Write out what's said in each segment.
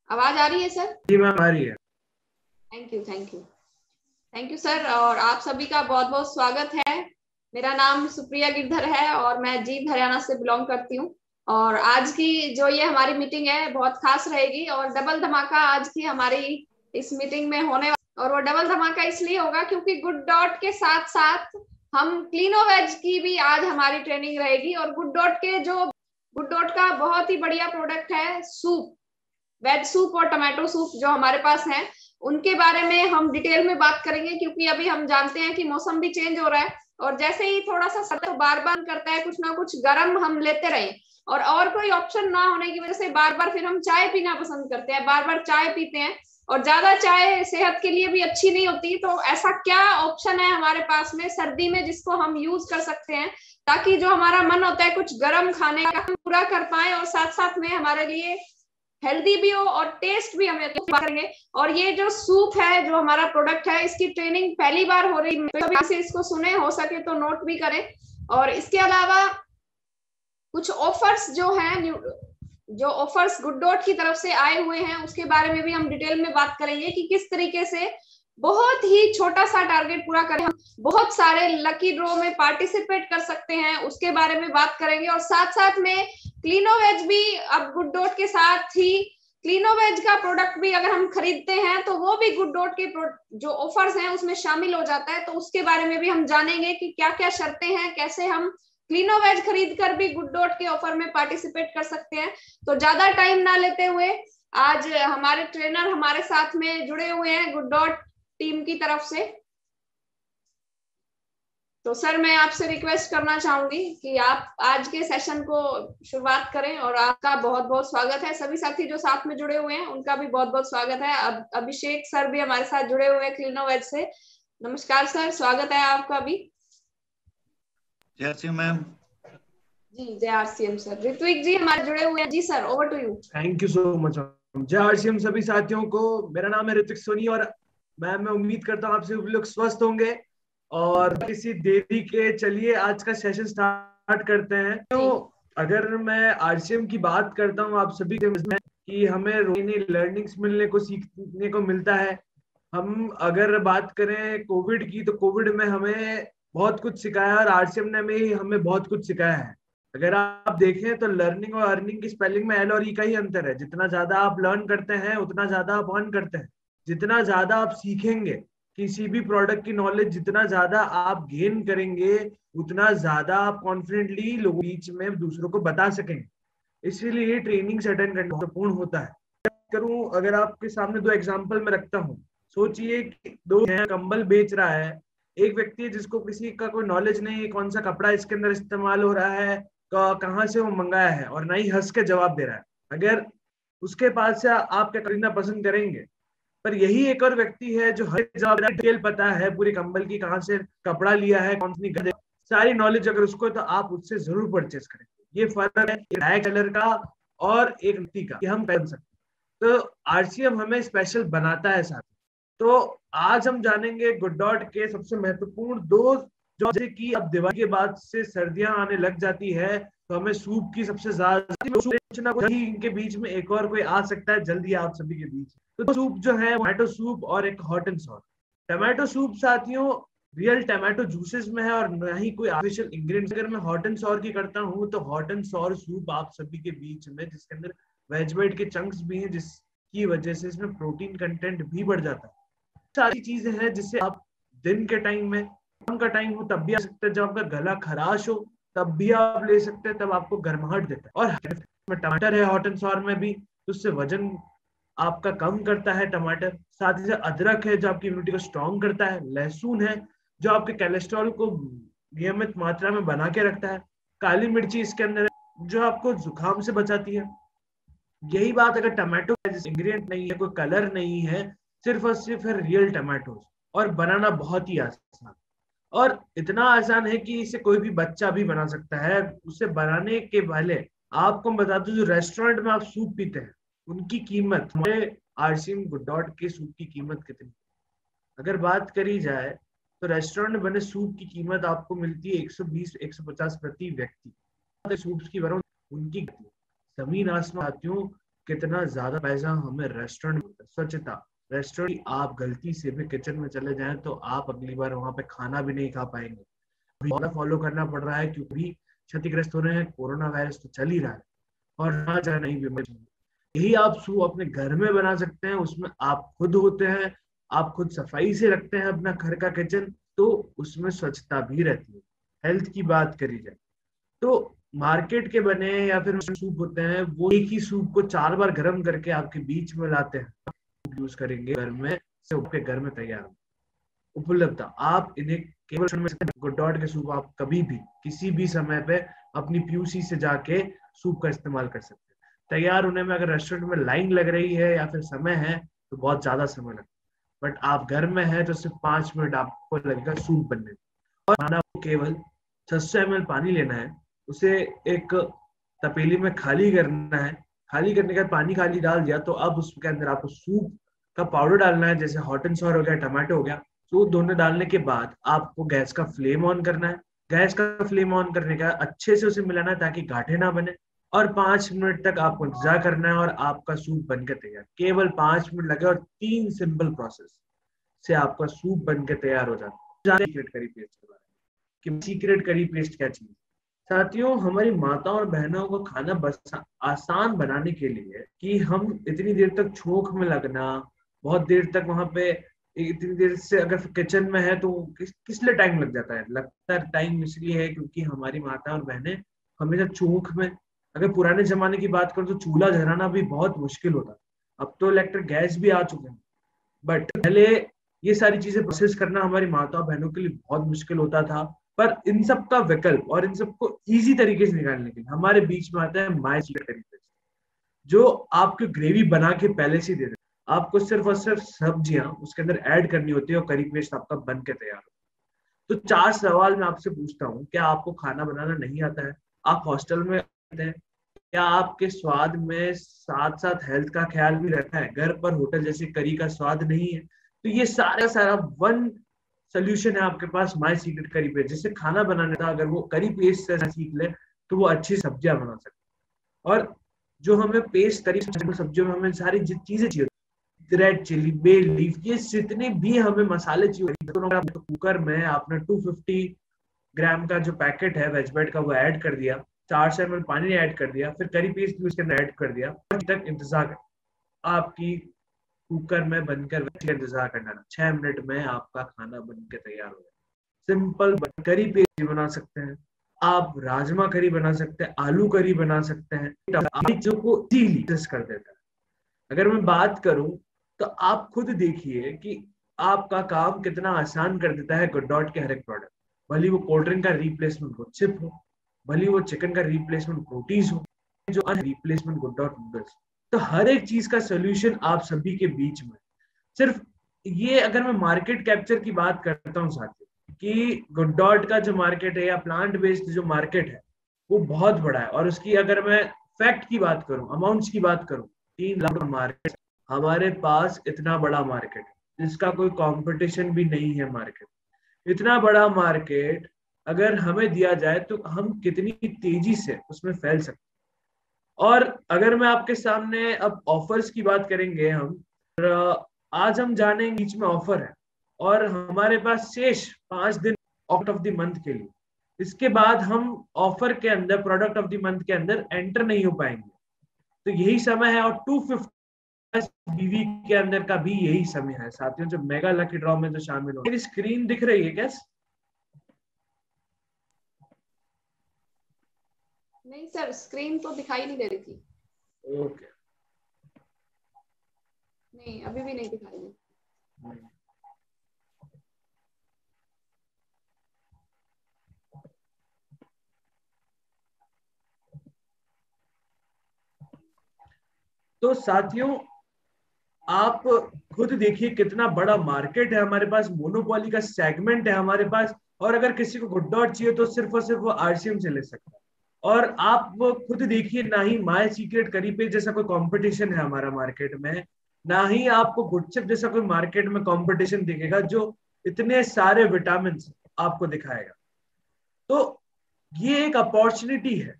आवाज आ रही है सर? जी मैम आ रही है। Thank you, thank you. Thank you sir, और आप सभी का बहुत बहुत स्वागत है। मेरा नाम सुप्रिया गिरधर है और मैं जींद हरियाणा से बिलोंग करती हूँ। और आज की जो ये हमारी मीटिंग है बहुत खास रहेगी और डबल धमाका आज की हमारी इस मीटिंग में होने वाला। और वो डबल धमाका इसलिए होगा क्योंकि गुड डॉट के साथ साथ हम क्लीनो वेज की भी आज हमारी ट्रेनिंग रहेगी। और गुड डॉट का बहुत ही बढ़िया प्रोडक्ट है सूप, वेज सूप और टमाटो सूप जो हमारे पास है, उनके बारे में हम डिटेल में बात करेंगे। क्योंकि अभी हम जानते हैं कि मौसम भी चेंज हो रहा है और जैसे ही थोड़ा सा सर्द बार बार करता है कुछ ना कुछ गर्म हम लेते रहे और कोई ऑप्शन ना होने की वजह से बार बार फिर हम चाय पीना पसंद करते हैं, बार बार चाय पीते हैं। और ज्यादा चाय सेहत के लिए भी अच्छी नहीं होती। तो ऐसा क्या ऑप्शन है हमारे पास में सर्दी में जिसको हम यूज कर सकते हैं ताकि जो हमारा मन होता है कुछ गर्म खाने का हम पूरा कर पाए और साथ साथ में हमारे लिए हेल्दी भी हो और टेस्ट भी हमें करेंगे। और ये जो सूप है जो हमारा प्रोडक्ट है इसकी ट्रेनिंग पहली बार हो रही है, तो से इसको सुने, हो सके तो नोट भी करें। और इसके अलावा कुछ ऑफर्स जो हैं, जो ऑफर्स गुड डॉट की तरफ से आए हुए हैं उसके बारे में भी हम डिटेल में बात करेंगे कि किस तरीके से बहुत ही छोटा सा टारगेट पूरा करें, हम बहुत सारे लकी ड्रॉ में पार्टिसिपेट कर सकते हैं उसके बारे में बात करेंगे। और साथ साथ में क्लीनो वेज भी अब गुड डॉट के साथ ही क्लीनो वेज का प्रोडक्ट भी अगर हम खरीदते हैं तो वो भी गुड डॉट के जो ऑफर्स हैं उसमें शामिल हो जाता है। तो उसके बारे में भी हम जानेंगे कि क्या क्या शर्तें हैं, कैसे हम क्लीनो वेज खरीद कर भी गुड डॉट के ऑफर में पार्टिसिपेट कर सकते हैं। तो ज्यादा टाइम ना लेते हुए आज हमारे ट्रेनर हमारे साथ में जुड़े हुए हैं गुड डॉट टीम की तरफ से। तो सर मैं आपसे रिक्वेस्ट करना चाहूंगी कि आप आज के सेशन को शुरुआत करें। और आपका बहुत बहुत स्वागत है, सभी साथी जो साथ में जुड़े हुए हैं उनका भी बहुत बहुत स्वागत है। अब अभिषेक सर भी हमारे साथ जुड़े हुए हैं क्लीनो वेज से। नमस्कार सर, स्वागत है आपका भी। जय श्री मैम। जी जय आरसीएम सर। ऋत्विक जी हमारे जुड़े हुए हैं। जी sir, over to you. Thank you so much. जय आरसीएम सभी साथियों को। मेरा नाम है ऋतिक सोनी और मैं उम्मीद करता हूँ आप सभी लोग स्वस्थ होंगे। और किसी देरी के चलिए आज का सेशन स्टार्ट करते हैं। तो अगर मैं आरसीएम की बात करता हूँ आप सभी के कि हमें रोजाना लर्निंग्स मिलने को सीखने को मिलता है। हम अगर बात करें कोविड की तो कोविड में हमें बहुत कुछ सिखाया और आरसीएम ने हमें बहुत कुछ सिखाया है। अगर आप देखें तो लर्निंग और अर्निंग की स्पेलिंग में एल और ई का ही अंतर है। जितना ज्यादा आप लर्न करते हैं उतना ज्यादा आप अर्न करते हैं। जितना ज्यादा आप सीखेंगे किसी भी प्रोडक्ट की नॉलेज जितना ज्यादा आप गेन करेंगे उतना ज्यादा आप कॉन्फिडेंटली लोगों के बीच में दूसरों को बता सकेंगे। इसीलिए ट्रेनिंग अटेंड करना महत्वपूर्ण होता है। करूं अगर आपके सामने दो एग्जांपल में रखता हूं। सोचिए कि दो हैं, कंबल बेच रहा है। एक व्यक्ति है जिसको किसी का कोई नॉलेज नहीं है कौन सा कपड़ा इसके अंदर इस्तेमाल हो रहा है, कहाँ से वो मंगाया है, और ना ही हंस के जवाब दे रहा है। अगर उसके पास से आप क्या खरीदना पसंद करेंगे। पर यही एक और व्यक्ति है जो हर जवाब डिटेल पता है पूरी कंबल की, कहाँ से कपड़ा लिया है, कौन सी सारी नॉलेज अगर उसको है तो आप उससे जरूर परचेज करेंगे। ये फर्क है एक कलर का और एक व्यक्ति का, कि हम पहन सकते हैं। तो आरसीएम हमें स्पेशल बनाता है साथ। तो आज हम जानेंगे गुड डॉट के सबसे महत्वपूर्ण दो, जो जैसे कि अब दिवाली के बाद से सर्दियां आने लग जाती है तो हमें सूप की सबसे ज्यादा इनके बीच में एक और कोई आ सकता है जल्दी आप सभी के बीच। तो सूप जो है टमाटो सूप और एक hot and sour. Tomato soup साथियों रियल टमाटो जूसेस में है और ना ही कोई आर्टिफिशियल इंग्रेडिएंट्स। अगर मैं हॉट एंड सॉर की करता हूँ तो हॉट एंड सॉर सूप आप सभी के बीच में जिसके अंदर वेज वेट के चंक्स भी हैं जिसकी वजह से इसमें प्रोटीन कंटेंट भी बढ़ जाता है। सारी चीजें हैं जिससे आप दिन के टाइम में, शाम का टाइम हो तब भी आ सकते हैं, जब आपका गला खराश हो तब भी आप ले सकते हैं, तब आपको गर्माहट देता है। और टमाटर है हॉट एंड सॉर में भी तो उससे वजन आपका कम करता है टमाटर। साथ ही साथ अदरक है जो आपकी इम्यूनिटी को स्ट्रॉन्ग करता है। लहसुन है जो आपके कोलेस्ट्रॉल को नियमित मात्रा में बना के रखता है। काली मिर्ची इसके अंदर है जो आपको जुकाम से बचाती है। यही बात अगर टमाटो इंग्रेडिएंट नहीं है, कोई कलर नहीं है, सिर्फ और सिर्फ है रियल टमाटोज, और बनाना बहुत ही आसान। और इतना आसान है कि इसे कोई भी बच्चा भी बना सकता है। उसे बनाने के पहले आपको मैं बता दूं जो रेस्टोरेंट में आप सूप पीते हैं उनकी कीमत हमारे आरसीएम गुड डॉट के सूप की कीमत कितनी। अगर बात करी जाए तो रेस्टोरेंट में बने सूप की कीमत आपको मिलती है 120-150 प्रति व्यक्ति। सूप की बनाऊं उनकी जमीन आसमान साथियों कितना ज्यादा पैसा हमें रेस्टोरेंट, स्वच्छता, रेस्टोरेंट आप गलती से भी किचन में चले जाएं तो आप अगली बार वहां पे खाना भी नहीं खा पाएंगे। ज्यादा फॉलो करना पड़ रहा है क्योंकि क्षतिग्रस्त हो रहे हैं, कोरोना वायरस तो चल ही रहा है और ना जाना नहीं भी। यही आप सूप अपने घर में बना सकते हैं, उसमें आप खुद होते हैं, आप खुद सफाई से रखते हैं अपना घर का किचन, तो उसमें स्वच्छता भी रहती है। हेल्थ की बात करी जाए तो मार्केट के बने या फिर सूप होते हैं, वो एक ही सूप को 4 बार गर्म करके आपके बीच में लाते हैं। यूज करेंगे घर में से आपके घर में तैयार हो उपलब्ध, आप इन्हें केवल में गुडडॉट के सूप आप कभी भी किसी भी समय पे अपनी पीयूसी से जाके सूप का इस्तेमाल कर सकते हैं। तैयार होने में अगर रेस्टोरेंट में लाइन लग रही है या फिर समय है तो बहुत ज्यादा समय लगता है, बट आप घर में है तो सिर्फ 5 मिनट आपको लगेगा सूप बनने में। और खाना केवल 600 ml पानी लेना है, उसे एक तपेली में खाली करना है, खाली करने के बाद पानी खाली डाल दिया तो अब उसके अंदर आपको सूप का पाउडर डालना है, जैसे हॉट एंड सॉर हो गया, टमाटो हो गया। तो दोनों डालने के बाद आपको गैस का फ्लेम ऑन करना है। गैस का फ्लेम ऑन करने का अच्छे से उसे मिलाना है ताकि गांठें ना बने, और 5 मिनट तक आपको इंतजार करना है और आपका सूप बनकर तैयार। केवल 5 मिनट लगे और 3 सिंपल प्रोसेस से आपका सूप बनकर तैयार हो जाता है। सीक्रेट करी पेस्ट के बारे में, कि सीक्रेट करी पेस्ट क्या चीज। साथियों, हमारी माताओं और बहनों को खाना बस आसान बनाने के लिए कि हम इतनी देर तक छोंक में लगना, बहुत देर तक वहां पे इतनी देर से अगर किचन में है तो किस लिए टाइम लग जाता है, लगता है टाइम इसलिए है क्योंकि हमारी माता और बहनें हमेशा चौक में, अगर पुराने जमाने की बात करें तो चूल्हा जलाना भी बहुत मुश्किल होता। अब तो इलेक्ट्रिक गैस भी आ चुके हैं, बट पहले ये सारी चीजें प्रोसेस करना हमारी माता बहनों के लिए बहुत मुश्किल होता था। पर इन सब का विकल्प और इन सबको इजी तरीके से निकालने के लिए हमारे बीच में आता है माय सीक्रेट करी पेस्ट, जो आपको ग्रेवी बना के पहले से दे देते। आपको सिर्फ और सिर्फ सब्जियां उसके अंदर ऐड करनी होती है और करी पेस्ट आपका बन के तैयार हो। तो 4 सवाल मैं आपसे पूछता हूँ, क्या आपको खाना बनाना नहीं आता है? आप हॉस्टल में रहते हैं? क्या आपके स्वाद में साथ साथ हेल्थ का ख्याल भी रखा है? घर पर होटल जैसे करी का स्वाद नहीं है? तो ये सारा सारा वन सोल्यूशन है आपके पास, माय सीक्रेट करी पेस्ट। जिससे खाना बनाने का अगर वो करी पेस्ट से सीख ले तो वो अच्छी सब्जियां बना सकते। और जो हमें पेस्ट करी सब्जियों में हमें सारी चीजें चाहिए, रेड चिली, बे लीफ, ये जितने भी हमें मसाले चाहिए, तो कुकर में आपने 250 ग्राम का जो पैकेट है वेजबेट का वो ऐड कर दिया, 400 ml पानी ऐड कर दिया, फिर करी पेस्ट भी उसके अंदर ऐड कर दिया, तक इंतजार कर, आपकी कुकर में बनकर इंतजार करना, 6 मिनट में आपका खाना बनकर तैयार हो जाए। सिंपल करी पेस्ट बना सकते हैं आप, राजमा करी बना सकते हैं, आलू करी बना सकते हैं, जो को इजीली कर देता है। अगर मैं बात करूं तो आप खुद देखिए कि आपका काम कितना आसान कर देता है गुडडॉट के हर एक प्रोडक्ट। भले वो कोल्ड ड्रिंक का रिप्लेसमेंट हो चिप हो, भले वो चिकन का रिप्लेसमेंट प्रोटीज हो, जो रिप्लेसमेंट गुडडॉट नूडल्स, तो हर एक चीज का सोल्यूशन आप सभी के बीच में। सिर्फ ये अगर मैं मार्केट कैप्चर की बात करता हूँ साथियों, कि गुडडॉट का जो मार्केट है या प्लांट बेस्ड जो मार्केट है वो बहुत बड़ा है, और उसकी अगर मैं फैक्ट की बात करूं, अमाउंट्स की बात करूं, 3 लाख मार्केट हमारे पास, इतना बड़ा मार्केट जिसका कोई कंपटीशन भी नहीं है। मार्केट इतना बड़ा मार्केट अगर हमें दिया जाए तो हम कितनी तेजी से उसमें फैल सकते। और अगर मैं आपके सामने अब ऑफर्स की बात करेंगे हम, आज हम जानेंगे बीच में ऑफर है और हमारे पास शेष 5 दिन आउट ऑफ द मंथ के लिए, इसके बाद हम ऑफर के अंदर, प्रोडक्ट ऑफ द मंथ के अंदर एंटर नहीं हो पाएंगे। तो यही समय है, और 250 बीवी के अंदर का भी यही समय है साथियों, जो मेगा लकी ड्रॉ में जो शामिल हो। मेरी स्क्रीन दिख रही है क्या? नहीं सर, स्क्रीन तो दिखाई नहीं दे रही थी। ओके, नहीं, अभी भी नहीं दिखाई दे। तो साथियों, आप खुद देखिए कितना बड़ा मार्केट है हमारे पास, मोनोपोली का सेगमेंट है हमारे पास, और अगर किसी को गुडडॉट चाहिए तो सिर्फ और सिर्फ वो आरसीएम से ले सकता है। और आप वो खुद देखिए, ना ही माय सीक्रेट करी पे जैसा कोई कंपटीशन है हमारा मार्केट में, ना ही आपको गुडचिप जैसा कोई मार्केट में कंपटीशन दिखेगा जो इतने सारे विटामिन आपको दिखाएगा। तो ये एक अपॉर्चुनिटी है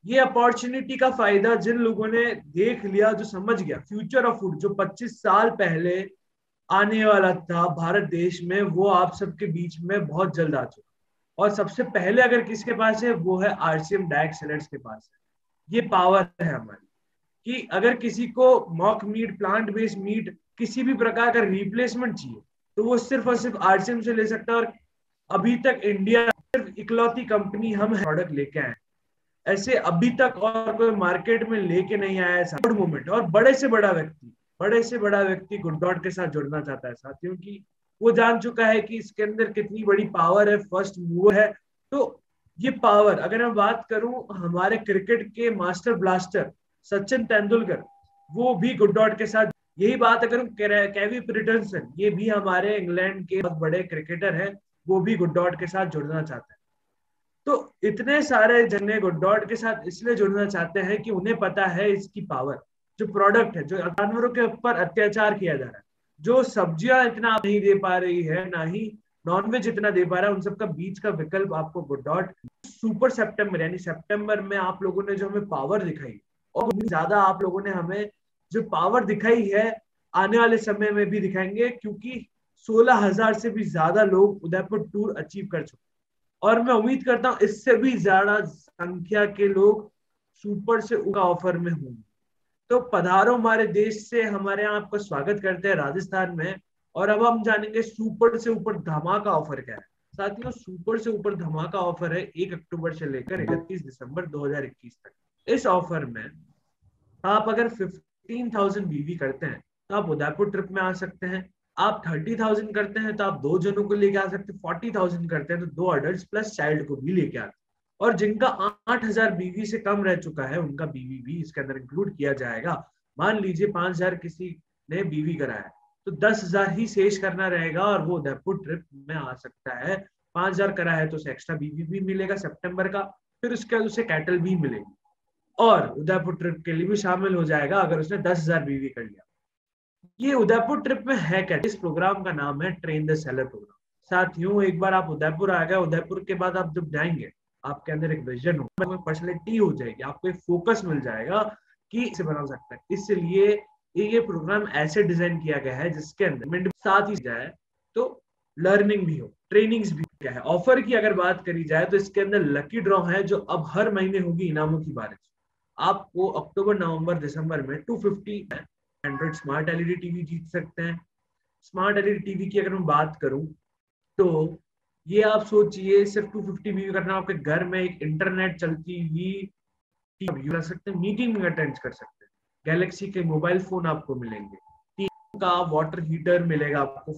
ये अपॉर्चुनिटी का फायदा जिन लोगों ने देख लिया, जो समझ गया फ्यूचर ऑफ फूड जो 25 साल पहले आने वाला था भारत देश में, वो आप सबके बीच में बहुत जल्द आ चुका। और सबसे पहले अगर किसके पास है, वो है आरसीएम डायरेक्ट सेलर्स के पास है। ये पावर है हमारी कि अगर किसी को mock meat, plant based meat, किसी भी प्रकार का रिप्लेसमेंट चाहिए तो वो सिर्फ और सिर्फ आरसीएम से ले सकता है। और अभी तक इंडिया सिर्फ इकलौती कंपनी हम प्रोडक्ट लेके आए, ऐसे अभी तक और कोई मार्केट में लेके नहीं आया है। Good moment. और बड़े से बड़ा व्यक्ति गुड डॉट के साथ जुड़ना चाहता है साथियों की, वो जान चुका है कि इसके अंदर कितनी बड़ी पावर है, फर्स्ट मूवर है। तो ये पावर, अगर मैं बात करूं हमारे क्रिकेट के मास्टर ब्लास्टर सचिन तेंदुलकर, वो भी गुड डॉट के साथ। यही बात अगर केवी पीटरसन, ये भी हमारे इंग्लैंड के बहुत बड़े क्रिकेटर हैं, वो भी गुड डॉट के साथ जुड़ना चाहते हैं। तो इतने सारे जने गुड डॉट के साथ इसलिए जुड़ना चाहते हैं कि उन्हें पता है इसकी पावर। जो प्रोडक्ट है, जो जानवरों के ऊपर अत्याचार किया जा रहा है, जो सब्जियां इतना नहीं दे पा रही है, ना ही नॉनवेज इतना दे पा रहा है, उन सबका बीच का विकल्प आपको गुड डॉट सुपर सेप्टेम्बर यानी सितंबर में आप लोगों ने जो हमें पावर दिखाई, और ज्यादा आप लोगों ने हमें जो पावर दिखाई है आने वाले समय में भी दिखाएंगे, क्योंकि 16,000 से भी ज्यादा लोग उदयपुर टूर अचीव कर चुके। और मैं उम्मीद करता हूं इससे भी ज्यादा संख्या के लोग सुपर से ऊपर ऑफर में होंगे। तो पधारो हमारे देश से, हमारे यहाँ आपका स्वागत करते हैं राजस्थान में। और अब हम जानेंगे सुपर से ऊपर धमाका ऑफर क्या है। साथियों, सुपर से ऊपर धमाका ऑफर है 1 अक्टूबर से लेकर 31 दिसंबर 2021 तक। इस ऑफर में आप अगर 15,000 बीवी करते हैं तो आप उदयपुर ट्रिप में आ सकते हैं। आप 30,000 करते हैं तो आप 2 जनों को लेके आ सकते हैं। 40,000 करते हैं तो 2 अडल्ट प्लस चाइल्ड को भी लेके आते हैं। और जिनका 8,000 बीवी से कम रह चुका है, उनका बीवी भी इसके अंदर इंक्लूड किया जाएगा। मान लीजिए 5,000 किसी ने बीवी कराया तो 10,000 ही शेष करना रहेगा और वो उदयपुर ट्रिप में आ सकता है। 5,000 करा है तो उसे एक्स्ट्रा बीवी भी मिलेगा सितंबर का, फिर उसके बाद उसे कैटल भी मिलेगी और उदयपुर ट्रिप के लिए भी शामिल हो जाएगा अगर उसने 10,000 बीवी कर लिया। ये उदयपुर ट्रिप में है क्या? इस प्रोग्राम का नाम है ट्रेन द सेलर प्रोग्राम। साथियों, एक बार आप उदयपुर आ गए, उदयपुर के बाद आप जब जाएंगे आपके अंदर एक विजन हो, पर्सनैलिटी हो जाएगी, आपको एक फोकस मिल जाएगा कि इसे बना सकता है। इसलिए ये प्रोग्राम ऐसे डिजाइन किया गया है जिसके अंदर साथ ही जाए तो लर्निंग भी हो, ट्रेनिंग्स भी क्या है। ऑफर की अगर बात करी जाए तो इसके अंदर लकी ड्रॉ है जो अब हर महीने होगी इनामों की बारिश। आपको अक्टूबर, नवंबर, दिसंबर में 250 एंड्रॉइड स्मार्ट एलईडी टीवी जीत सकते हैं। स्मार्ट एलईडी टीवी की अगर मैं बात करूं तो ये आप सोचिए सिर्फ 250 बीवी करना, आपके घर में एक इंटरनेट चलती हुई टीवी यूज कर सकते हैं, मीटिंग में अटेंड कर सकते हैं। गैलेक्सी के मोबाइल फोन आपको मिलेंगे, 3 का वाटर हीटर मिलेगा आपको,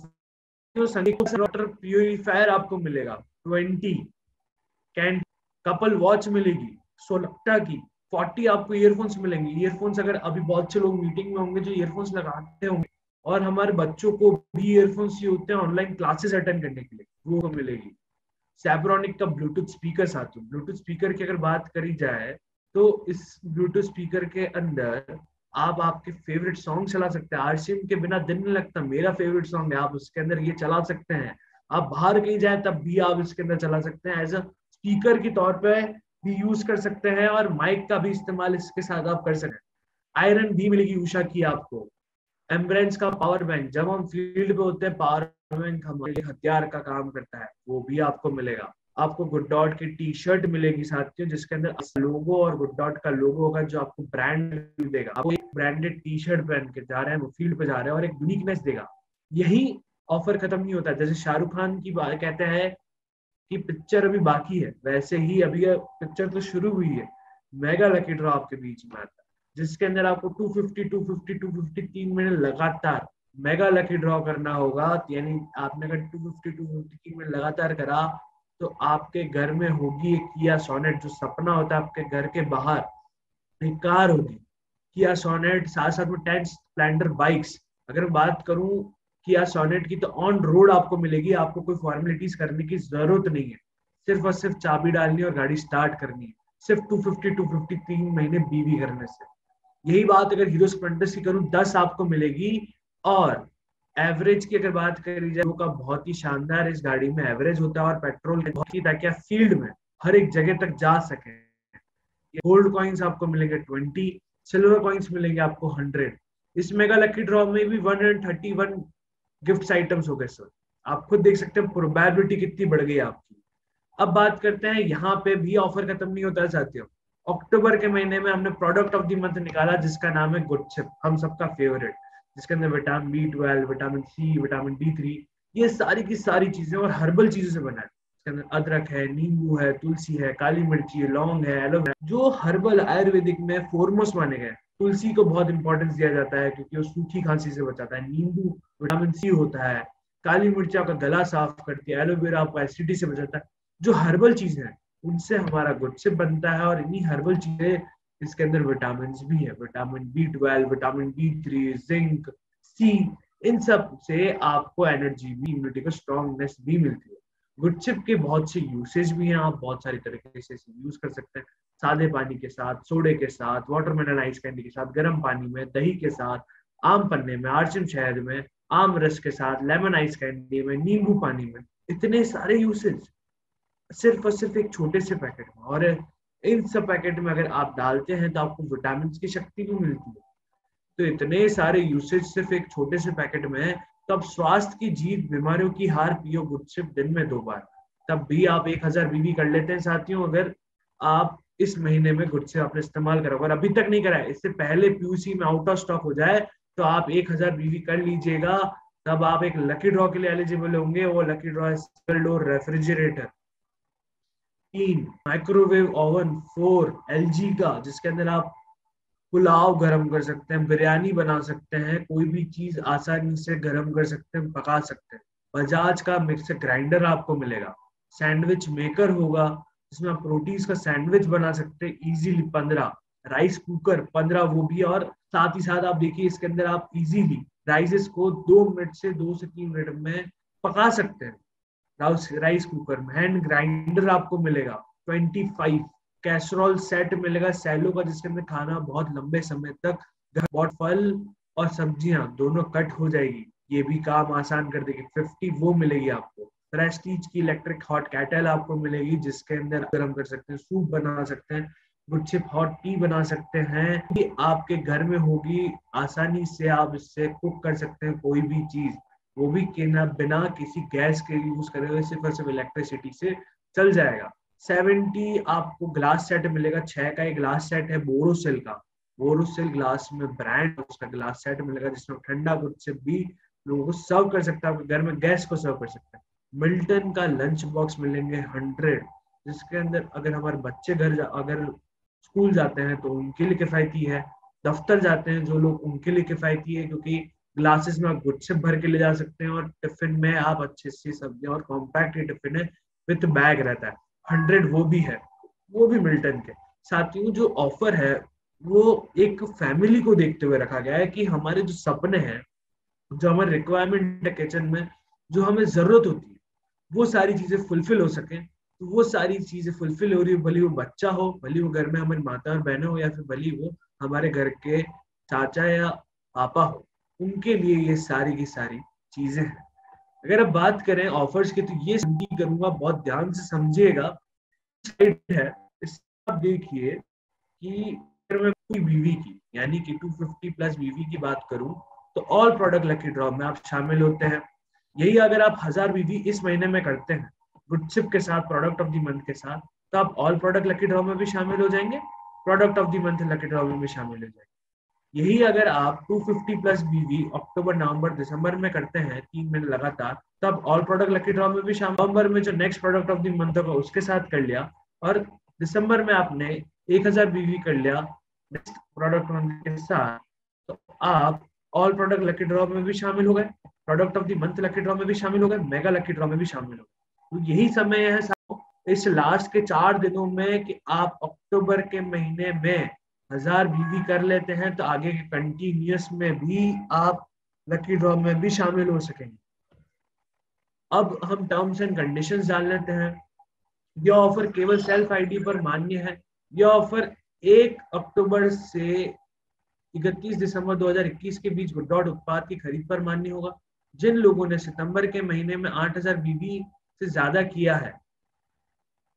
वाटर प्यूरिफायर आपको मिलेगा 20 कैन, कपल वॉच मिलेगी सोलक्टा की, 40 आपको ईयरफोन्स मिलेंगे। ईयरफोन्स अगर अभी बहुत से लोग मीटिंग में होंगे जो ईयरफोन्स लगाते होंगे, और हमारे बच्चों को भी ईयरफोन्स ही होते हैं ऑनलाइन क्लासेस अटेंड करने के लिए, वो मिलेगी। सैब्रॉनिक का ब्लूटूथ स्पीकर साथ में। ब्लूटूथ स्पीकर की अगर बात करी जाए तो इस ब्लूटूथ स्पीकर के अंदर आप आपके फेवरेट सॉन्ग चला सकते हैं। आरसीएम के बिना दिन नहीं लगता, मेरा फेवरेट सॉन्ग है, आप उसके अंदर ये चला सकते हैं। आप बाहर कहीं जाए तब भी आप इसके अंदर चला सकते हैं, एज अ स्पीकर के तौर पे भी यूज कर सकते हैं, और माइक का भी इस्तेमाल इसके साथ आप कर सकते हैं। आयरन भी मिलेगी उषा की आपको। एम्ब्रेंस का पावर बैंक, जब हम फील्ड पे होते हैं पावर बैंक हमारे लिए हथियार का काम करता है, वो भी आपको मिलेगा। आपको गुड डॉट की टी शर्ट मिलेगी साथियों, जिसके अंदर लोगो और गुड डॉट का लोगो होगा, जो आपको ब्रांड देगा। आप एक ब्रांडेड टी शर्ट पहन के जा रहे हैं, वो फील्ड पे जा रहे हैं, और एक यूनिकनेस देगा। यही ऑफर खत्म नहीं होता। जैसे शाहरुख खान की बात कहते हैं कि पिक्चर अभी बाकी है, वैसे ही अभी पिक्चर तो शुरू हुई है। मेगा लकी ड्रॉ आपके बीच में आता है, जिसके अंदर आपको 250 250 250 3 महीने लगातार मेगा लकी ड्रॉ करना होगा। यानी आपने अगर 250 250 3 महीने लगातार करा तो आपके घर में होगी एक किया सोनेट। जो सपना होता है आपके घर के बाहर एक कार होगी किया सोनेट, साथ साथ में 10 स्प्लेंडर बाइक्स। अगर मैं बात करूं किया सोनेट की तो ऑन रोड आपको मिलेगी, आपको कोई फॉर्मेलिटीज करने की जरूरत नहीं है, सिर्फ और सिर्फ चाबी डालनी और गाड़ी स्टार्ट करनी है, सिर्फ 250 250 3 महीने बीवी करने से। यही बात अगर हीरो स्प्लेंडर की करूं 10 आपको मिलेगी। और एवरेज की अगर बात करी जाए का बहुत ही शानदार इस गाड़ी में एवरेज होता है, और पेट्रोल बहुत ही, ताकि आप फील्ड में हर एक जगह तक जा सके। गोल्ड कॉइन्स आपको मिलेंगे 20, सिल्वर कॉइन्स मिलेंगे आपको 100। इस मेगा लकी ड्रॉ में भी 131 गिफ्ट आइटम्स हो गए सर। आप खुद देख सकते हैं प्रोबेबिलिटी कितनी बढ़ गई आपकी। अब बात करते हैं, यहाँ पे भी ऑफर खत्म नहीं होता है साथियों। अक्टूबर के महीने में हमने प्रोडक्ट ऑफ द मंथ निकाला जिसका नाम है गुड चिप, हम सबका फेवरेट, जिसके अंदर vitamin B12, vitamin C, vitamin D3, ये सारी की सारी चीजें और हर्बल चीजों से बना है। इसके अंदर अदरक है, नींबू है, तुलसी है, काली मिर्ची है, लौंग है, एलोवेरा, जो हर्बल आयुर्वेदिक में फोरमोस्ट माने गए। तुलसी को बहुत इंपॉर्टेंस दिया जाता है क्योंकि वो सूखी खांसी से बचाता है। नींबू विटामिन C होता है, काली मिर्च आपका गला साफ करती है, एलोवेरा आपको एसिडिटी से बचाता है। जो हर्बल चीजें हैं उनसे हमारा गुड चिप बनता है, और इन्हीं हर्बल चीजें इसके अंदर विटामिन भी है, vitamin B12, vitamin D3, zinc, C, इन सब से आपको एनर्जी भी, इम्यूनिटी को स्ट्रॉन्गनेस भी मिलती है। गुड चिप के बहुत से यूसेज भी हैं, आप बहुत सारी तरीके से यूज कर सकते हैं। सादे पानी के साथ, सोडे के साथ, वाटरमेलन आइस कैंडी के साथ, गर्म पानी में, दही के साथ, आम पन्ने में, आरचिम शहद में, आम रस के साथ, लेमन आइस कैंडी में, नींबू पानी में, इतने सारे यूसेज सिर्फ और सिर्फ एक छोटे से पैकेट में। और इन सब पैकेट में अगर आप डालते हैं तो आपको विटामिन की शक्ति भी मिलती है। तो इतने सारे यूसेज सिर्फ एक छोटे से पैकेट में है। तब स्वास्थ्य की जीत, बीमारियों की हार पियो गुड चिप दिन में 2 बार। तब भी आप 1000 बीवी कर लेते हैं साथियों, अगर आप इस महीने में गुड चिप आपने इस्तेमाल करा और अभी तक नहीं करा है, इससे पहले PUC में आउट ऑफ स्टॉक हो जाए तो आप 1000 बीवी कर लीजिएगा। तब आप एक लकी ड्रॉ के लिए एलिजिबल होंगे। वो लकी ड्रॉ है single door refrigerator, 3 microwave oven, 4 LG का, जिसके अंदर आप पुलाव गरम कर सकते हैं, बिरयानी बना सकते हैं, कोई भी चीज आसानी से गरम कर सकते हैं, पका सकते हैं। बजाज का मिक्सर ग्राइंडर आपको मिलेगा। सैंडविच मेकर होगा जिसमें आप प्रोटीज का सैंडविच बना सकते हैं इजीली। 15 राइस कुकर, 15 वो भी, और साथ ही साथ आप देखिए इसके अंदर आप इजीली राइसेस को 2 मिनट से 2 से 3 मिनट में पका सकते हैं राइस कुकर में। हैंड ग्राइंडर आपको मिलेगा। 25 कैसरोल सेट मिलेगा सैलो का, जिसके अंदर खाना बहुत लंबे समय तक, बहुत फल और सब्जियां दोनों कट हो जाएगी, ये भी काम आसान कर देगी। 50 वो मिलेगी आपको। प्रेस्टीज की इलेक्ट्रिक हॉट कैटल आपको मिलेगी, जिसके अंदर गर्म कर सकते हैं, सूप बना सकते हैं, गुड चिप हॉट टी बना सकते हैं। ये आपके घर में होगी, आसानी से आप इससे कुक कर सकते हैं कोई भी चीज, वो भी बिना किसी गैस के यूज करे हुए, सिर्फ और सिर्फ इलेक्ट्रिसिटी से चल जाएगा। 70 आपको ग्लास सेट मिलेगा। 6 का एक ग्लास सेट है बोरोसिल का, बोरोसिल ग्लास में ब्रांड उसका ग्लास सेट मिलेगा, जिसमें ठंडा कुछ से भी लोगों को सर्व कर सकता है, आपके घर में गैस को सर्व कर सकता है। मिल्टन का लंच बॉक्स मिलेंगे 100, जिसके अंदर अगर हमारे बच्चे अगर स्कूल जाते हैं तो उनके लिए किफायती है, दफ्तर जाते हैं जो लोग उनके लिए किफायती है, क्योंकि ग्लासेस में आप गुच्छे भर के ले जा सकते हैं, और टिफिन में आप अच्छी सी सब्जियां, और कॉम्पैक्ट टिफिन है विथ बैग रहता है। 100 वो भी है, वो भी मिल्टन के। साथियों जो ऑफर है वो एक फैमिली को देखते हुए रखा गया है कि हमारे जो सपने हैं, जो हमारे रिक्वायरमेंट है किचन में, जो हमें जरूरत होती है, वो सारी चीजें फुलफिल हो सके। तो वो सारी चीजें फुलफिल हो रही है, भले वो बच्चा हो, भले वो घर में हमारी माता और बहनें हो, या फिर भले वो हमारे घर के चाचा या पापा हो, उनके लिए ये सारी की सारी चीजें हैं। अगर अब बात करें ऑफर्स की, तो ये करूंगा, बहुत ध्यान से समझिएगा। है आप देखिए कि अगर मैं पूरी बीवी की यानी कि 250 प्लस बीवी की बात करूं, तो ऑल प्रोडक्ट लकी ड्रॉ में आप शामिल होते हैं। यही अगर आप 1000 बीवी इस महीने में करते हैं गुड चिप के साथ, प्रोडक्ट ऑफ द मंथ के साथ, तो आप ऑल प्रोडक्ट लकी ड्रॉ में भी शामिल हो जाएंगे, product of the month lucky draw में भी शामिल हो जाएंगे। यही अगर आप 250 प्लस बीवी अक्टूबर, नवंबर, दिसंबर में करते हैं 3 महीने लगातार, तब ऑल प्रोडक्ट लकी ड्रॉ में भी शामिल। नवंबर में जो next product of the month होगा उसके साथ कर लिया, और दिसंबर में आपने 1000 बीवी कर लिया नेक्स्ट प्रोडक्ट के साथ, तो आप ऑल प्रोडक्ट लकी ड्रॉ में भी शामिल हो गए, product of the month lucky draw में भी शामिल हो गए, मेगा लकी ड्रॉ में भी शामिल हो गए। तो यही समय है इस लास्ट के 4 दिनों में कि आप अक्टूबर के महीने में 1000 बीवी कर लेते हैं, तो आगे के कंटिन्यूअस में भी आप लकी ड्रॉ में भी शामिल हो सकेंगे। अब हम टर्म्स एंड कंडीशंस जान लेते हैं। यह ऑफर केवल सेल्फ आईडी पर मान्य है। यह ऑफर 1 अक्टूबर से 31 दिसंबर 2021 के बीच गुड डॉट उत्पाद की खरीद पर मान्य होगा। जिन लोगों ने सितंबर के महीने में 8000 बीबी से ज्यादा किया है,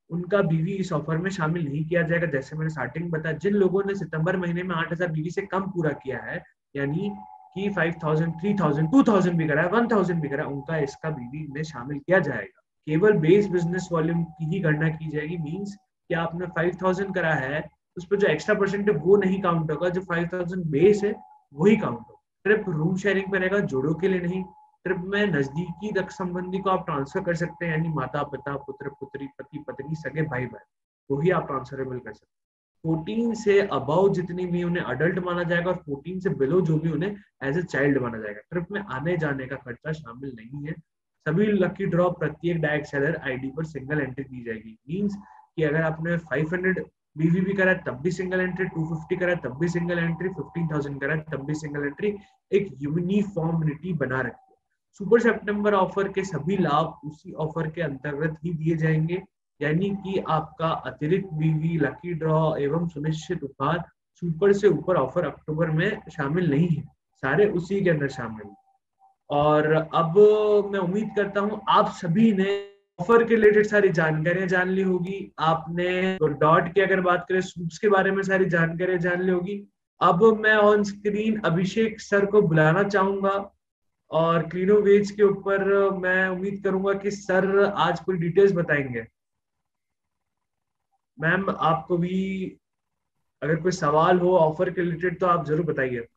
उनका बीवी इस ऑफर में शामिल नहीं किया जाएगा। जैसे मैंने स्टार्टिंग बताया, जिन लोगों ने सितंबर महीने में 8,000 बीवी से कम पूरा किया है, यानी कि 5,000, 3,000, 2,000 भी करा है, 1,000 भी करा है, उनका इसका बीवी में शामिल किया जाएगा। केवल बेस बिजनेस वॉल्यूम की ही गणना की जाएगी। मींस कि आपने 5,000 करा है, उस पर जो एक्स्ट्रा परसेंट है वो नहीं काउंट होगा, जो 5,000 बेस है वही काउंट होगा। ट्रिप रूम शेयरिंग पे रहेगा, जोड़ों के लिए नहीं। ट्रिप में नजदीकी रक्त संबंधी को आप ट्रांसफर कर सकते हैं, यानी माता पिता, पुत्र पुत्री, पति पत्नी, सगे भाई बहन, वही आप ट्रांसफरेबल कर सकते हैं। 14 से अबव जितनी भी उन्हें अडल्ट माना जाएगा, और 14 से बिलो जो भी उन्हें एज ए चाइल्ड माना जाएगा। ट्रिप में आने जाने का खर्चा शामिल नहीं है। सभी लकी ड्रॉ प्रत्येक डायरेक्ट सेलर आईडी पर सिंगल एंट्री दी जाएगी। मींस कि अगर आपने 500 बीवी भी करा तब भी सिंगल एंट्री, 250 करा तब भी सिंगल एंट्री, 15,000 करा तब भी सिंगल एंट्री, एक यूनिफॉर्मिटी बना रखी है। सुपर सितंबर ऑफर के सभी लाभ उसी ऑफर के अंतर्गत ही दिए जाएंगे, यानी कि आपका अतिरिक्त बीवी, लकी ड्रॉ एवं सुनिश्चित उपहार सुपर से ऊपर ऑफर अक्टूबर में शामिल नहीं है, सारे उसी के अंदर शामिल है। और अब मैं उम्मीद करता हूं आप सभी ने ऑफर के रिलेटेड सारी जानकारियां जान ली होगी। आपने डॉट की अगर बात करें, सूप्स के बारे में सारी जानकारियां जान ली होगी। अब मैं ऑन स्क्रीन अभिषेक सर को बुलाना चाहूंगा, और क्लिनोवेज के ऊपर मैं उम्मीद करूंगा कि सर आज कोई डिटेल्स बताएंगे। मैम आपको भी अगर कोई सवाल हो ऑफर के रिलेटेड तो आप जरूर बताइए।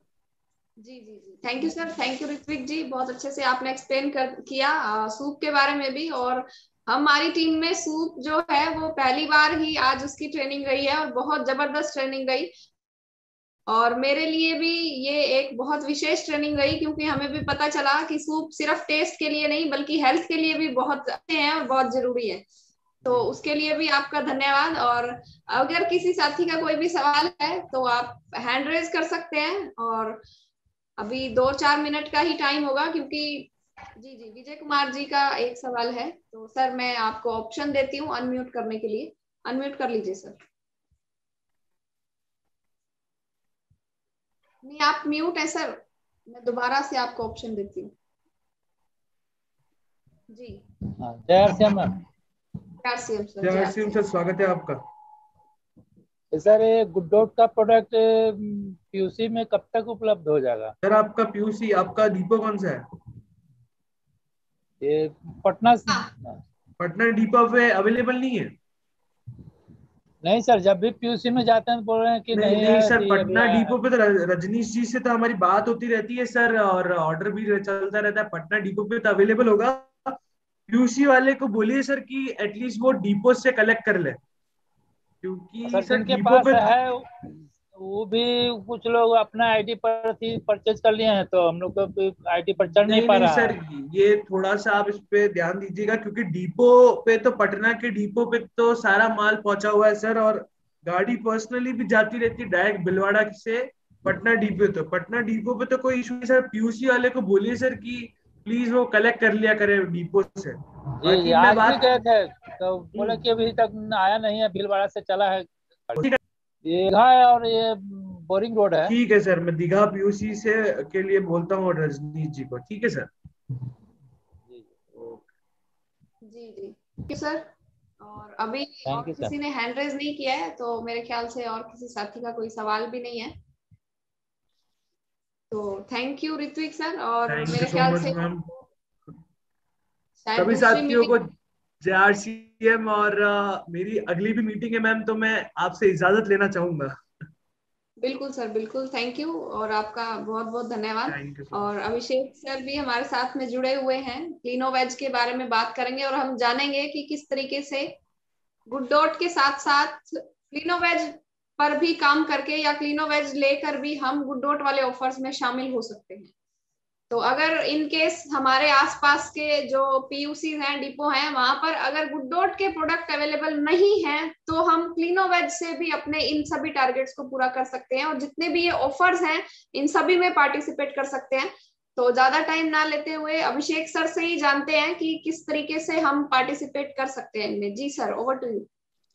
जी जी जी, thank you sir, thank you Ritwik ji, बहुत अच्छे से आपने एक्सप्लेन किया सूप के बारे में भी। और हमारी टीम में सूप जो है वो पहली बार ही आज उसकी ट्रेनिंग गई है, और बहुत जबरदस्त ट्रेनिंग गई। और मेरे लिए भी ये एक बहुत विशेष ट्रेनिंग रही, क्योंकि हमें भी पता चला कि सूप सिर्फ टेस्ट के लिए नहीं बल्कि हेल्थ के लिए भी बहुत अच्छे हैं और बहुत जरूरी है। तो उसके लिए भी आपका धन्यवाद। और अगर किसी साथी का कोई भी सवाल है तो आप हैंड रेज कर सकते हैं, और अभी 2-4 मिनट का ही टाइम होगा, क्योंकि जी जी विजय कुमार जी का एक सवाल है। तो सर मैं आपको ऑप्शन देती हूँ अनम्यूट करने के लिए, अनम्यूट कर लीजिए सर। नहीं, आप म्यूट है सर, मैं दोबारा से आपको ऑप्शन देती हूँ। जी जय श्याम मैम। जय श्याम सर, जय श्याम सर, स्वागत है आपका। सर ये गुड डॉट का प्रोडक्ट पीयूसी में कब तक उपलब्ध हो जाएगा? सर आपका पीयूसी, आपका डिपो कौन सा है? ये पटना से। पटना डिपो पे अवेलेबल नहीं है? नहीं सर, जब भी पीयूसी में जाते हैं तो बोल रहे हैं कि नहीं नहीं नहीं है सर, कि पटना डिपो पे तो रजनीश जी से तो हमारी बात होती रहती है सर, और ऑर्डर भी चलता रहता है। पटना डिपो पे तो अवेलेबल होगा। पीयूसी वाले को बोलिए सर कि एटलीस्ट वो डिपो से कलेक्ट कर ले, क्योंकि सर सर जिनके डिपो पास पे है वो भी कुछ लोग अपना आईडी पर ही परचेज कर लिए हैं, तो हम लोग को आईडी पर चढ़ नहीं पा नहीं रहा सर, है। ये थोड़ा सा आप इस पे ध्यान दीजिएगा, क्योंकि डिपो पे तो, पटना के डिपो पे तो सारा माल पहुंचा हुआ है सर, और गाड़ी पर्सनली भी जाती रहती है डायरेक्ट बिलवाड़ा से पटना डिपो। तो पटना डिपो पे तो कोई इशू नहीं सर। पीयूसी वाले को बोलिए सर कि प्लीज वो कलेक्ट कर लिया करे डिपो से। जी जी, बाकी मैं आज भी बात गए थे तो बोले कि अभी तक आया नहीं है, भीलवाड़ा से चला है। ये है और ये बोरिंग रोड है। ठीक है सर, मैं दीघा पीयूसी से के लिए बोलता हूँ रजनीश जी को। ठीक है सर। जी जी सर। और अभी और थैंक यू किसी सर। ने हैंड रेज नहीं किया है, तो मेरे ख्याल से और किसी साथी का कोई सवाल भी नहीं है। तो थैंक यू ऋत्विक सर, और थैंक मेरे यू सो ख्याल मच से मैम। शायद सभी दूसरी साथियों को मीटिंग। JRCM, और मेरी अगली भी मीटिंग है मैम, तो मैं आपसे इजाजत लेना चाहूंगा। बिल्कुल सर, बिल्कुल, थैंक यू, और आपका बहुत बहुत धन्यवाद। थैंक यू सो और मच। अभिषेक सर भी हमारे साथ में जुड़े हुए हैं, क्लीनो वेज के बारे में बात करेंगे, और हम जानेंगे कि किस तरीके से गुड डॉट के साथ साथ क्लीनो वेज पर भी काम करके या क्लीनो वेज लेकर भी हम गुड डॉट वाले ऑफर्स में शामिल हो सकते हैं। तो अगर इन केस हमारे आसपास के जो पीयूसी हैं, डिपो हैं, वहां पर अगर गुड डॉट के प्रोडक्ट अवेलेबल नहीं हैं, तो हम क्लीनो वेज से भी अपने इन सभी टारगेट्स को पूरा कर सकते हैं, और जितने भी ये ऑफर्स हैं इन सभी में पार्टिसिपेट कर सकते हैं। तो ज्यादा टाइम ना लेते हुए अभिषेक सर से ही जानते हैं कि किस तरीके से हम पार्टिसिपेट कर सकते हैं इनमें। जी sir, over to you.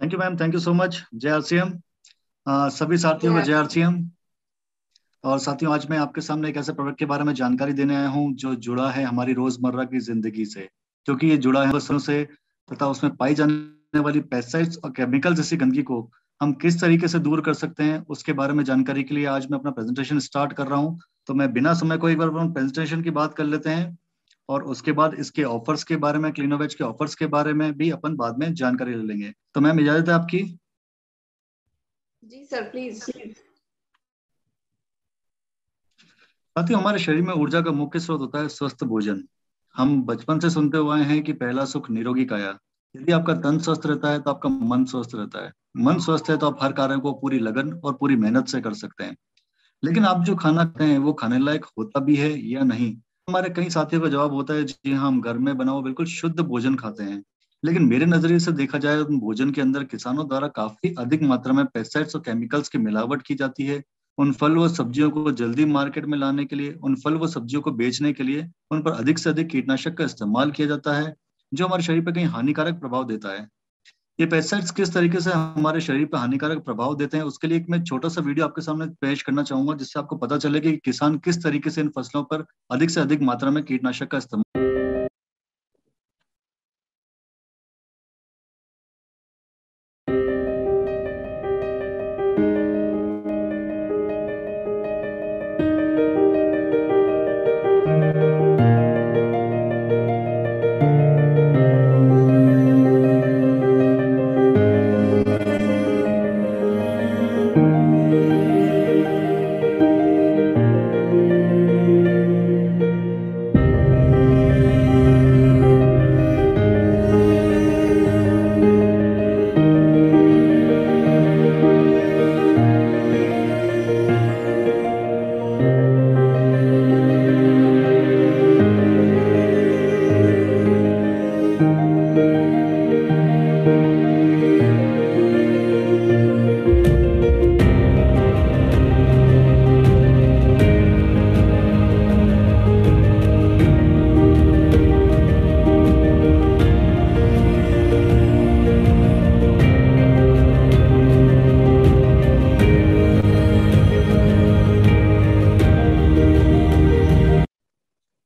Thank you ma'am, thank you so much. JRCM सभी साथियों को JRCM। और साथियों, आज मैं आपके सामने एक ऐसे प्रोडक्ट के बारे में जानकारी देने आया हूं जो जुड़ा है हमारी रोजमर्रा की जिंदगी से, क्योंकि ये जुड़ा है वस्तुओं से तथा उसमें पाई जाने वाली पेस्टिसाइड्स और केमिकल जैसी गंदगी को हम किस तरीके से दूर कर सकते हैं, उसके बारे में जानकारी के लिए आज मैं अपना प्रेजेंटेशन स्टार्ट कर रहा हूं। तो मैं बिना समय को एक बार प्रेजेंटेशन की बात कर लेते हैं और उसके बाद इसके ऑफर्स के बारे में, क्लीनोवेज के ऑफर्स के बारे में भी अपन बाद में जानकारी ले लेंगे। तो मैम इजाजत है आपकी? जी सर, प्लीज। साथियों, हमारे शरीर में ऊर्जा का मुख्य स्रोत होता है स्वस्थ भोजन। हम बचपन से सुनते हुए हैं कि पहला सुख निरोगी काया। यदि आपका तन स्वस्थ रहता है तो आपका मन स्वस्थ रहता है। मन स्वस्थ है तो आप हर कार्य को पूरी लगन और पूरी मेहनत से कर सकते हैं। लेकिन आप जो खाना खाते हैं वो खाने लायक होता भी है या नहीं? हमारे कई साथियों का जवाब होता है जी हाँ, हम घर में बना हुआ बिल्कुल शुद्ध भोजन खाते हैं। लेकिन मेरे नजरिए से देखा जाए तो भोजन के अंदर किसानों द्वारा काफी अधिक मात्रा में पेस्टिसाइड्स और केमिकल्स की मिलावट की जाती है। उन फल व सब्जियों को जल्दी मार्केट में लाने के लिए, उन फल व सब्जियों को बेचने के लिए उन पर अधिक से अधिक कीटनाशक का इस्तेमाल किया जाता है, जो हमारे शरीर पर कहीं हानिकारक प्रभाव देता है। ये पेस्टिसाइड्स किस तरीके से हमारे शरीर पर हानिकारक प्रभाव देते हैं, उसके लिए एक मैं छोटा सा वीडियो आपके सामने पेश करना चाहूंगा, जिससे आपको पता चले कि किसान किस तरीके से इन फसलों पर अधिक से अधिक मात्रा में कीटनाशक का इस्तेमाल।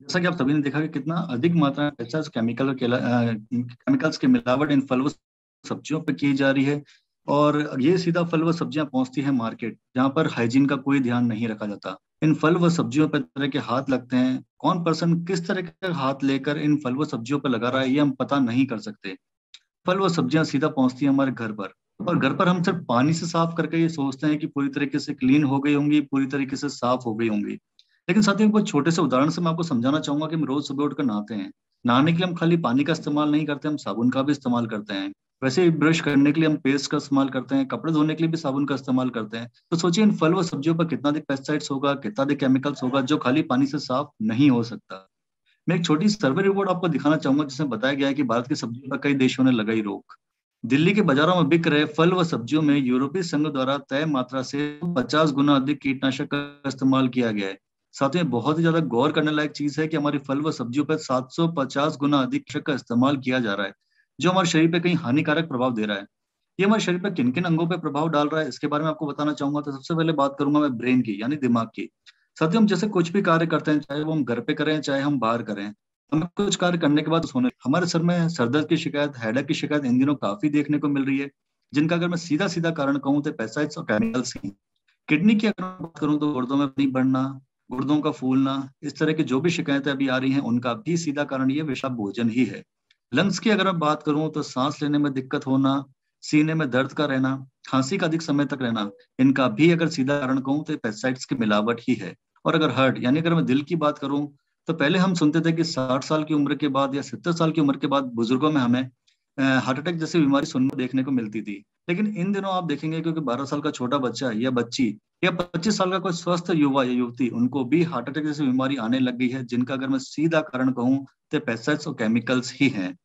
जैसा कि आप सभी ने देखा कि कितना अधिक मात्रा में पेस्टिसाइड्स केमिकल्स की मिलावट इन फल व सब्जियों पे की जा रही है, और ये सीधा फल व सब्जियां पहुंचती है मार्केट, जहां पर हाइजीन का कोई ध्यान नहीं रखा जाता। इन फल व सब्जियों पर तरह के हाथ लगते हैं। कौन पर्सन किस तरह के हाथ लेकर इन फल व सब्जियों पर लगा रहा है ये हम पता नहीं कर सकते। फल व सब्जियां सीधा पहुंचती है हमारे घर पर, और घर पर हम सिर्फ पानी से साफ करके ये सोचते हैं कि पूरी तरीके से क्लीन हो गई होंगी, पूरी तरीके से साफ हो गई होंगी। लेकिन साथियों, को छोटे से उदाहरण से मैं आपको समझाना चाहूंगा कि हम रोज सुबह उठकर नहाते हैं। नहाने के लिए हम खाली पानी का इस्तेमाल नहीं करते, हम साबुन का भी इस्तेमाल करते हैं। वैसे ही ब्रश करने के लिए हम पेस्ट का इस्तेमाल करते हैं, कपड़े धोने के लिए भी साबुन का इस्तेमाल करते हैं। तो सोचिए इन फल व सब्जियों पर कितना अधिक पेस्टिसाइड्स होगा, कितना अधिक केमिकल्स होगा, जो खाली पानी से साफ नहीं हो सकता। मैं एक छोटी सर्वे रिपोर्ट आपको दिखाना चाहूंगा, जिसमें बताया गया है कि भारत की सब्जियों पर कई देशों ने लगाई रोक। दिल्ली के बाजारों में बिक रहे फल व सब्जियों में यूरोपीय संघ द्वारा तय मात्रा से 50 गुना अधिक कीटनाशक का इस्तेमाल किया गया है। साथ ही बहुत ही ज्यादा गौर करने लायक चीज है कि हमारी फल व सब्जियों पर 750 गुना अधिक कीटनाशक का इस्तेमाल किया जा रहा है, जो हमारे शरीर पर कहीं हानिकारक प्रभाव दे रहा है। ये हमारे शरीर पर किन किन अंगों पर प्रभाव डाल रहा है, इसके बारे में आपको बताना चाहूंगा। तो सबसे पहले बात करूंगा मैं ब्रेन की, यानी दिमाग की। साथियों, हम जैसे कुछ भी कार्य करते हैं, चाहे वो हम घर पे करें चाहे हम बाहर करें, हमें कुछ कार्य करने के बाद सोने हमारे सर में सरदर्द की शिकायत, हेडेक की शिकायत इन दिनों काफी देखने को मिल रही है, जिनका अगर मैं सीधा सीधा कारण कहूँ तो पेस्टिसाइड्स और केमिकल्स ही। किडनी की अगर बात करूँ तो गुर्दों में पानी बढ़ना, गुर्दों का फूलना, इस तरह की जो भी शिकायतें अभी आ रही हैं उनका भी सीधा कारण ये विषाक्त भोजन ही है। लंग्स की अगर मैं बात करूँ तो सांस लेने में दिक्कत होना, सीने में दर्द का रहना, खांसी का अधिक समय तक रहना, इनका भी अगर सीधा कारण कहूँ तो पेस्टिसाइड्स की मिलावट ही है। और अगर हार्ट यानी अगर मैं दिल की बात करूँ तो पहले हम सुनते थे कि 60 साल की उम्र के बाद या 70 साल की उम्र के बाद बुजुर्गों में हमें हार्ट अटैक जैसी बीमारी सुनने देखने को मिलती थी। लेकिन इन दिनों आप देखेंगे क्योंकि 12 साल का छोटा बच्चा या बच्ची या 25 साल का कोई स्वस्थ युवा या युवती, उनको भी हार्ट अटैक जैसी बीमारी आने लग गई है, जिनका अगर मैं सीधा कारण कहूँ तो पेस्टिसाइड्स और केमिकल्स ही हैं।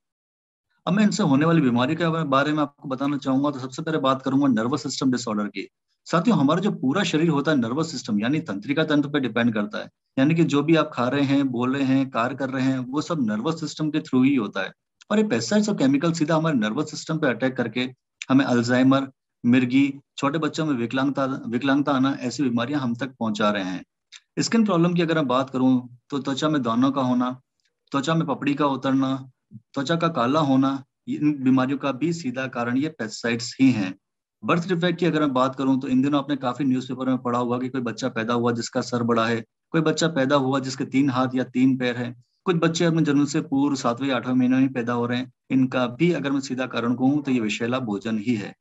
अब मैं इनसे होने वाली बीमारी के बारे में आपको बताना चाहूंगा। तो सबसे पहले बात करूंगा नर्वस सिस्टम डिसऑर्डर की। साथियों, हमारा जो पूरा शरीर होता है नर्वस सिस्टम यानी तंत्रिका तंत्र पर डिपेंड करता है। यानी कि जो भी आप खा रहे हैं, बोल रहे हैं, कार्य कर रहे हैं, वो सब नर्वस सिस्टम के थ्रू ही होता है। और ये पेस्टिसाइड्स और केमिकल सीधा हमारे नर्वस सिस्टम पे अटैक करके हमें अल्जाइमर, मिर्गी, छोटे बच्चों में विकलांगता आना, ऐसी बीमारियां हम तक पहुंचा रहे हैं। स्किन प्रॉब्लम की अगर मैं बात करूं तो त्वचा में दानों का होना, त्वचा में पपड़ी का उतरना, त्वचा का काला होना, इन बीमारियों का भी सीधा कारण ये पेस्टिसाइड्स ही हैं। बर्थ डिफेक्ट की अगर मैं बात करूं तो इन दिनों आपने काफी न्यूज़पेपर में पढ़ा होगा कि कोई बच्चा पैदा हुआ जिसका सर बड़ा है, कोई बच्चा पैदा हुआ जिसके 3 हाथ या 3 पैर है, कुछ बच्चे अपने जन्म से पूर्व 7वें 8वें महीने में पैदा हो रहे हैं। इनका भी अगर मैं सीधा कारण कहूँ तो ये विषैला भोजन ही है।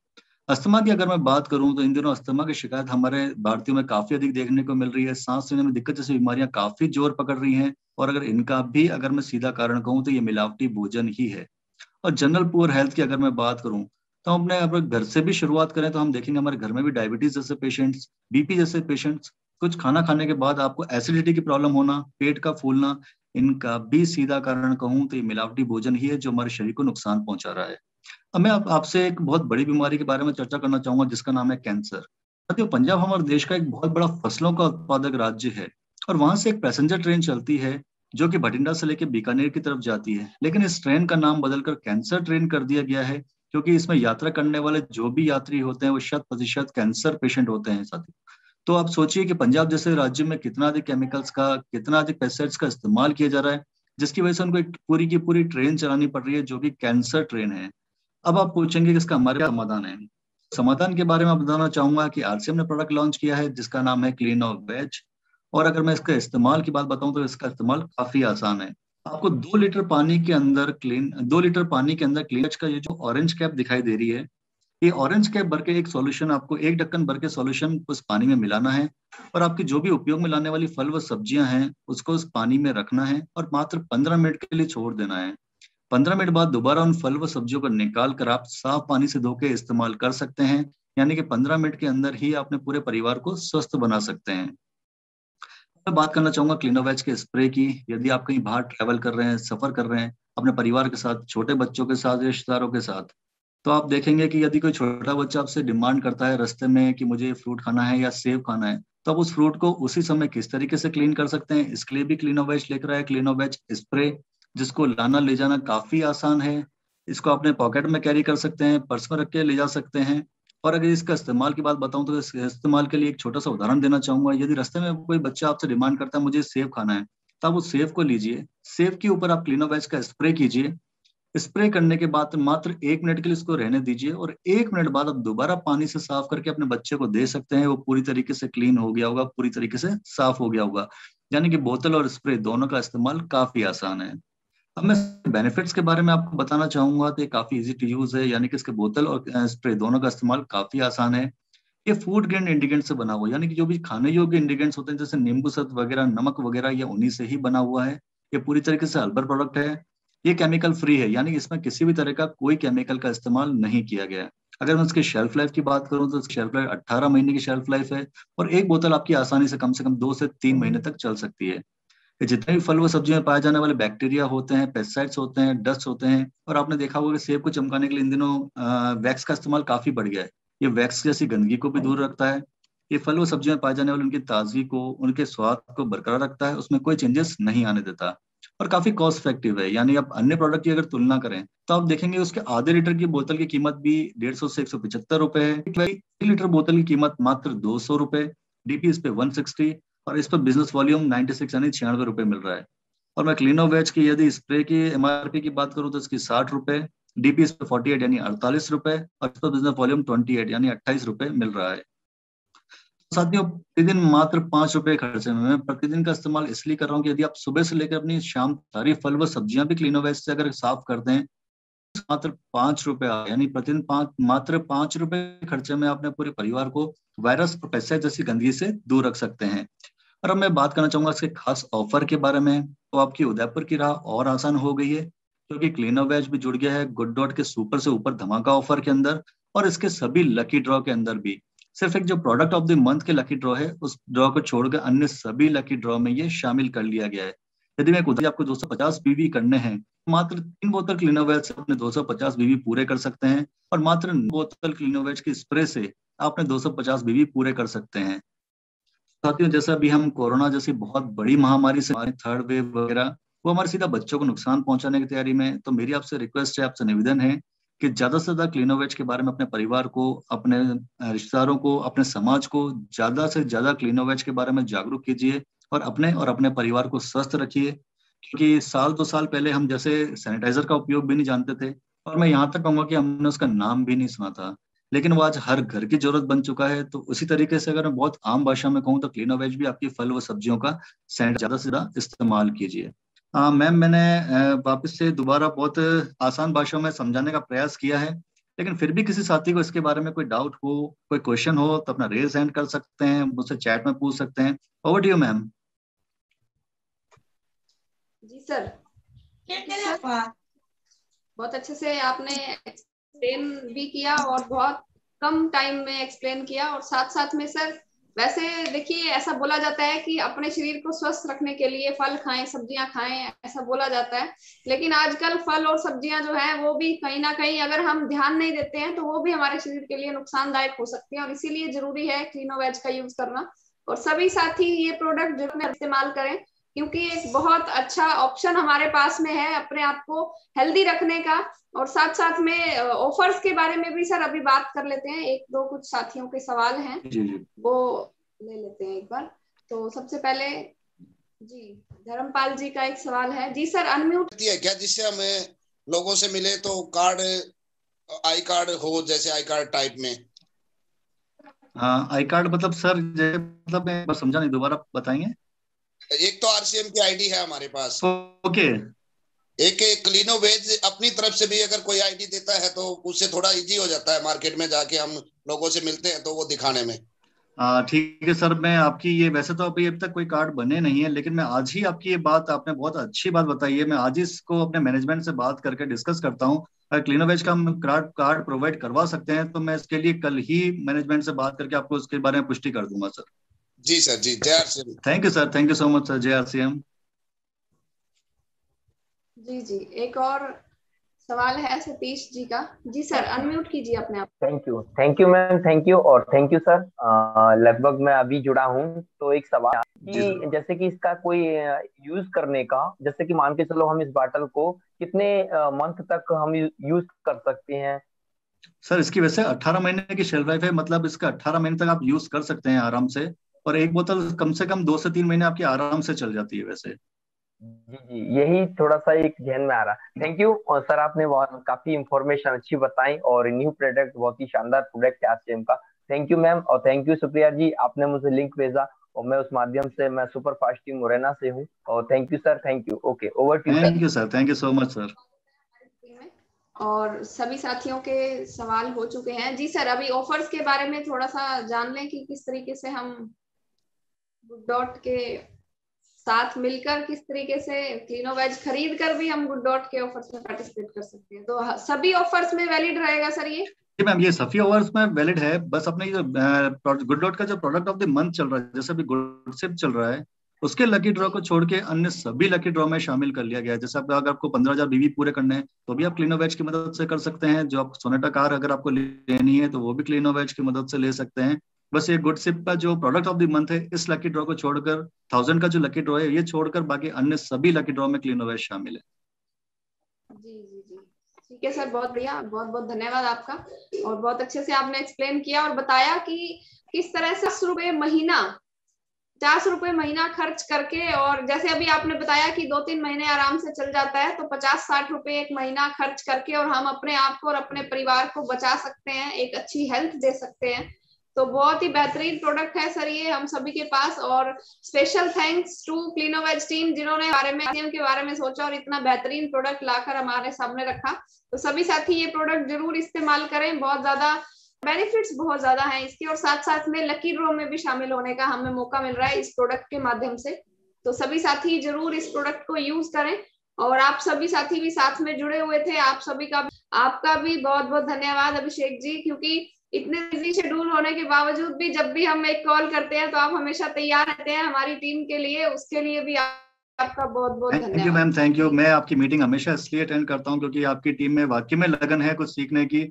अस्थमा की अगर मैं बात करूं तो इन दिनों अस्थमा की शिकायत हमारे भारतीयों में काफी अधिक देखने को मिल रही है। सांस लेने में दिक्कत जैसी बीमारियां काफी जोर पकड़ रही हैं, और अगर इनका भी अगर मैं सीधा कारण कहूँ तो ये मिलावटी भोजन ही है। और जनरल पुअर हेल्थ की अगर मैं बात करूं तो हम अपने घर से भी शुरुआत करें तो हम देखेंगे हमारे घर में भी डायबिटीज जैसे पेशेंट्स, बीपी जैसे पेशेंट्स, कुछ खाना खाने के बाद आपको एसिडिटी की प्रॉब्लम होना, पेट का फूलना, इनका भी सीधा कारण कहूँ तो ये मिलावटी भोजन ही है जो हमारे शरीर को नुकसान पहुंचा रहा है। अब मैं आपसे एक बहुत बड़ी बीमारी के बारे में चर्चा करना चाहूंगा जिसका नाम है कैंसर। साथियों, पंजाब हमारे देश का एक बहुत बड़ा फसलों का उत्पादक राज्य है, और वहां से एक पैसेंजर ट्रेन चलती है जो कि भटिंडा से लेकर बीकानेर की तरफ जाती है। लेकिन इस ट्रेन का नाम बदलकर कैंसर ट्रेन कर दिया गया है, क्योंकि इसमें यात्रा करने वाले जो भी यात्री होते हैं वो 100% कैंसर पेशेंट होते हैं साथियों। तो आप सोचिए कि पंजाब जैसे राज्य में कितना अधिक केमिकल्स का, कितना अधिक पेस्टिसाइड्स का इस्तेमाल किया जा रहा है, जिसकी वजह से उनको एक पूरी की पूरी ट्रेन चलानी पड़ रही है जो कि कैंसर ट्रेन है। अब आप पूछेंगे कि इसका हमारे क्या समाधान है। समाधान के बारे में आप बताना चाहूंगा कि आरसीएम ने प्रोडक्ट लॉन्च किया है जिसका नाम है क्लीनोवेज। और अगर मैं इसका इस्तेमाल की बात बताऊं तो इसका इस्तेमाल काफी आसान है। आपको 2 लीटर पानी के अंदर 2 लीटर पानी के अंदर क्लीनवेज का ये जो ऑरेंज कैप दिखाई दे रही है, ये ऑरेंज कैप भर के एक सॉल्यूशन, आपको 1 ढक्कन भर के सॉल्यूशन उस पानी में मिलाना है, और आपकी जो भी उपयोग में लाने वाली फल व सब्जियां हैं उसको उस पानी में रखना है और मात्र 15 मिनट के लिए छोड़ देना है। 15 मिनट बाद दोबारा उन फल व सब्जियों को निकाल कर आप साफ पानी से धो के इस्तेमाल कर सकते हैं। यानी कि 15 मिनट के अंदर ही अपने पूरे परिवार को स्वस्थ बना सकते हैं। मैं बात करना चाहूंगा क्लीनोवेज के स्प्रे की। यदि आप कहीं बाहर ट्रैवल कर रहे हैं, सफर कर रहे हैं अपने परिवार के साथ, छोटे बच्चों के साथ, रिश्तेदारों के साथ, तो आप देखेंगे कि यदि कोई छोटा बच्चा आपसे डिमांड करता है रास्ते में कि मुझे फ्रूट खाना है या सेब खाना है, तो आप उस फ्रूट को उसी समय किस तरीके से क्लीन कर सकते हैं, इसके लिए भी क्लीनोवेज लेकर आए क्लीनोवेज स्प्रे, जिसको लाना ले जाना काफी आसान है। इसको अपने पॉकेट में कैरी कर सकते हैं, पर्स में रख के ले जा सकते हैं। और अगर इसका इस्तेमाल की बात बताऊं तो इसके इस्तेमाल के लिए एक छोटा सा उदाहरण देना चाहूंगा। यदि रास्ते में कोई बच्चा आपसे डिमांड करता है मुझे सेब खाना है, तो आप उस सेब को लीजिए, सेब के ऊपर आप क्लीनोवेज का स्प्रे कीजिए, स्प्रे करने के बाद मात्र 1 मिनट के लिए इसको रहने दीजिए, और 1 मिनट बाद आप दोबारा पानी से साफ करके अपने बच्चे को दे सकते हैं। वो पूरी तरीके से क्लीन हो गया होगा, पूरी तरीके से साफ हो गया होगा। यानी कि बोतल और स्प्रे दोनों का इस्तेमाल काफी आसान है। अब मैं बेनिफिट्स के बारे में आपको बताना चाहूंगा तो ये काफी इजी टू यूज है। यानी कि इसके बोतल और स्प्रे दोनों का इस्तेमाल काफी आसान है। ये फूड ग्रेड इंग्रेडिएंट से बना हुआ है, यानी कि जो भी खाने योग्य इंग्रेडिएंट्स होते हैं जैसे नींबू सत्व वगैरह, नमक वगैरह, ये उन्हीं से ही बना हुआ है। ये पूरी तरीके से हर्बल प्रोडक्ट है। ये केमिकल फ्री है, यानी इसमें किसी भी तरह का कोई केमिकल का इस्तेमाल नहीं किया गया है। अगर मैं इसकी शेल्फ लाइफ की बात करूं तो इसकी शेल्फ लाइफ 18 महीने की शेल्फ लाइफ है, और एक बोतल आपकी आसानी से कम 2 से 3 महीने तक चल सकती है। ये जितने भी फल व सब्जियों में पाए जाने वाले बैक्टीरिया होते हैं, पेस्टिसाइड्स होते हैं, डस्ट होते हैं, और आपने देखा होगा कि सेब को चमकाने के लिए इन दिनों वैक्स का इस्तेमाल काफी बढ़ गया है। ये वैक्स जैसी गंदगी को भी दूर रखता है। ये फल व सब्जियों में पाए जाने वाले उनकी ताजगी को, उनके स्वाद को बरकरार रखता है, उसमें कोई चेंजेस नहीं आने देता, और काफी कॉस्ट इफेक्टिव है। यानी आप अन्य प्रोडक्ट की अगर तुलना करें तो आप देखेंगे उसके आधे लीटर की बोतल की कीमत भी 150 से 175 रुपए है। 1 लीटर बोतल की कीमत मात्र 200 रुपए, डीपी इस पे 160, और इस पर बिजनेस वॉल्यूम 96 यानी 96 रुपए मिल रहा है। और मैं क्लीनोवेज की यदि स्प्रे की एमआरपी की बात करूं तो इसकी 60 रुपए, डीपी इस पे 48 यानी 48 रुपए, और इस पर बिजनेस वॉल्यूम 28 यानी 28 रुपए मिल रहा है। साथियों, प्रतिदिन मात्र 5 रुपए खर्चे में मैं प्रतिदिन का इस्तेमाल इसलिए कर रहा हूँ कि यदि आप सुबह से लेकर अपनी शाम सारी फल व सब्जियां भी क्लीनोवेज से अगर साफ कर दें, मात्र 5 रुपए, यानी प्रतिदिन मात्र 5 रुपए खर्चे में अपने पूरे परिवार को वायरस और पेस्टिसाइड जैसी गंदगी से दूर रख सकते हैं। और अब मैं बात करना चाहूंगा इसके खास ऑफर के बारे में। तो आपकी उदयपुर की राह और आसान हो गई है, क्योंकि क्लीनोवेज भी जुड़ गया है गुड डॉट के सुपर से ऊपर धमाका ऑफर के अंदर, और इसके सभी लकी ड्रॉ के अंदर भी। सिर्फ एक जो प्रोडक्ट ऑफ द मंथ के लकी ड्रॉ है, उस ड्रॉ को छोड़कर अन्य सभी लकी ड्रॉ में ये शामिल कर लिया गया है। यदि मैं खुद आपको 250 बीवी करने हैं, मात्र 3 बोतल क्लीनोवेज से अपने 250 बीवी पूरे कर सकते हैं, और मात्र 9 बोतल क्लीनोवेज की स्प्रे से आपने 250 बीवी पूरे कर सकते हैं। साथियों, जैसा अभी हम कोरोना जैसी बहुत बड़ी महामारी से, थर्ड वेव वगैरह, वो हमारे सीधा बच्चों को नुकसान पहुंचाने की तैयारी में, तो मेरी आपसे रिक्वेस्ट है, आपसे निवेदन है कि ज्यादा से ज्यादा क्लीनोवेज के बारे में अपने परिवार को, अपने रिश्तेदारों को, अपने समाज को ज्यादा से ज्यादा क्लीनोवेज के बारे में जागरूक कीजिए, और अपने परिवार को स्वस्थ रखिए। क्योंकि 1-2 साल पहले हम जैसे सैनिटाइजर का उपयोग भी नहीं जानते थे, और मैं यहाँ तक कहूंगा कि हमने उसका नाम भी नहीं सुना था, लेकिन वो आज हर घर की जरूरत बन चुका है। तो उसी तरीके से अगर मैं बहुत आम भाषा में कहूँ तो क्लीनो वेज भी आपकी फल व सब्जियों का ज्यादा से ज्यादा इस्तेमाल कीजिए। हाँ मैम, मैंने वापस से दोबारा बहुत आसान भाषा में समझाने का प्रयास किया है, लेकिन फिर भी किसी साथी को इसके बारे में कोई डाउट हो, कोई क्वेश्चन हो, तो अपना रेज हैंड कर सकते हैं, मुझसे चैट में पूछ सकते हैं। Over to you ma'am. जी सर, बहुत अच्छे से आपने एक्सप्लेन भी किया और बहुत कम टाइम में एक्सप्लेन किया। और साथ साथ में सर, वैसे देखिए ऐसा बोला जाता है कि अपने शरीर को स्वस्थ रखने के लिए फल खाएं, सब्जियां खाएं, ऐसा बोला जाता है। लेकिन आजकल फल और सब्जियां जो है वो भी कहीं ना कहीं अगर हम ध्यान नहीं देते हैं तो वो भी हमारे शरीर के लिए नुकसानदायक हो सकती है, और इसीलिए जरूरी है क्लीनो वेज का यूज करना। और सभी साथी ये प्रोडक्ट जरूर इस्तेमाल करें, क्योंकि एक बहुत अच्छा ऑप्शन हमारे पास में है अपने आप को हेल्दी रखने का। और साथ साथ में ऑफर्स के बारे में भी सर अभी बात कर लेते हैं। एक दो कुछ साथियों के सवाल हैं, वो ले लेते हैं एक बार। तो सबसे पहले जी धर्मपाल जी का एक सवाल है। जी सर, अनम्यूट है क्या, जिससे हमें लोगों से मिले तो कार्ड, आई कार्ड हो, जैसे आई कार्ड टाइप में? हाँ, आई कार्ड मतलब सर, मतलब मैं समझा नहीं, दोबारा बताएंगे? एक तो आरसीएम की आईडी है हमारे पास, ओके। एक क्लीनो वेज अपनी तरफ से भी अगर कोई आईडी देता है तो उससे थोड़ा इजी हो जाता है, मार्केट में जाके हम लोगों से मिलते हैं तो वो दिखाने में। ठीक है सर, मैं आपकी ये, वैसे तो अभी तक कोई कार्ड बने नहीं है, लेकिन मैं आज ही आपकी ये बात, आपने बहुत अच्छी बात बताई है, मैं आज ही इसको अपने मैनेजमेंट से बात करके डिस्कस करता हूँ। अगर क्लीनो वेज का हम कार्ड प्रोवाइड करवा सकते हैं तो मैं इसके लिए कल ही मैनेजमेंट से बात करके आपको उसके बारे में पुष्टि कर दूंगा सर। जी सर, जी, जय RCM. Thank you sir, thank you so much sir, जय आरसीएम। जी जी, एक और सवाल है सतीश जी का। जी सर, अनम्यूट कीजिए अपने आप। Thank you ma'am, thank you और थैंक यू सर। लगभग मैं अभी जुड़ा हूँ, तो एक सवाल कि जैसे कि इसका कोई यूज करने का, जैसे कि मान के चलो हम इस बॉटल को कितने मंथ तक हम यूज कर सकते हैं? सर इसकी वैसे 18 महीने की शेल्फ लाइफ है, मतलब इसका 18 महीने तक आप यूज कर सकते हैं आराम से, और एक बोतल कम से कम 2 से 3 महीने आपकी आराम से चल जाती है वैसे। जी जी, यही थोड़ा सा एक ध्यान में आ रहा। थैंक यू और सर, आपने बहुत काफी इंफॉर्मेशन अच्छी बताई और न्यू प्रोडक्ट, बहुत ही शानदार प्रोडक्ट है आरसीएम का। थैंक यू मैम, और थैंक यू सुप्रिया जी, आपने मुझे लिंक भेजा और मैं उस माध्यम से, मैं सुपर फास्ट टीम मुरैना से हूँ। और thank you sir, thank you. Okay, over to sir. Thank you sir, thank you so much sir. और सभी साथियों के सवाल हो चुके हैं। जी सर, अभी ऑफर्स के बारे में थोड़ा सा जान लें कि किस तरीके से हम गुड डॉट के साथ मिलकर किस तरीके से क्लीनो वेज खरीद कर भी हम गुड डॉट के ऑफर्स में पार्टिसिपेट कर सकते हैं। तो सभी ऑफर्स में वैलिड रहेगा सर ये? जी मैम, ये सभी ऑफर्स में वैलिड है, बस अपने जो गुड डॉट का जो प्रोडक्ट ऑफ द मंथ चल रहा है, जैसे अभी गुड सिप चल रहा है, उसके लकी ड्रॉ को छोड़ के अन्य सभी लकी ड्रॉ में शामिल कर लिया गया है। जैसे अगर आपको 15,000 बीवी पूरे करने हैं तो भी आप क्लीनो वेज की मदद से कर सकते हैं। जो आप सोनेटा कार अगर आपको लेनी है तो वो भी क्लीनो वेज की मदद से ले सकते हैं। बस ये गुड सिप का जो प्रोडक्ट ऑफ द मंथ है, इस लकी ड्रॉ को छोड़कर, 1000 का जो लकी ड्रॉ है ये छोड़कर बाकी अन्य सभी लकी ड्रॉ में क्लीनो वेज शामिल है। जी जी जी, ठीक है सर, बहुत बढ़िया, बहुत बहुत धन्यवाद आपका। और बहुत अच्छे से आपने एक्सप्लेन किया और बताया कि किस तरह से 50 रुपए महीना खर्च करके, और जैसे अभी आपने बताया कि 2-3 महीने आराम से चल जाता है, तो 50-60 रुपए एक महीना खर्च करके और हम अपने आप को और अपने परिवार को बचा सकते हैं, एक अच्छी हेल्थ दे सकते हैं। तो बहुत ही बेहतरीन प्रोडक्ट है सर ये हम सभी के पास। और स्पेशल थैंक्स टू क्लीनो वेज टीम, जिन्होंने के बारे में सोचा और इतना बेहतरीन प्रोडक्ट लाकर हमारे सामने रखा। तो सभी साथी ये प्रोडक्ट जरूर इस्तेमाल करें, बहुत ज्यादा बेनिफिट्स बहुत ज्यादा हैं इसके, और साथ साथ में लकी ड्रॉ में भी शामिल होने का हमें मौका मिल रहा है इस प्रोडक्ट के माध्यम से। तो सभी साथी जरूर इस प्रोडक्ट को यूज करें। और आप सभी साथी भी साथ में जुड़े हुए थे, आप सभी का आपका भी बहुत बहुत धन्यवाद अभिषेक जी, क्योंकि इतने बिजी शेड्यूल होने के बावजूद भी जब भी हम एक कॉल करते हैं तो आप हमेशा तैयार रहते हैं हमारी टीम के लिए, उसके लिए भी आपका बहुत बहुत धन्यवाद। Thank you ma'am, thank you. मैं आपकी मीटिंग हमेशा इसलिए अटेंड करता हूँ क्योंकि आपकी टीम में वाकई में लगन है कुछ सीखने की,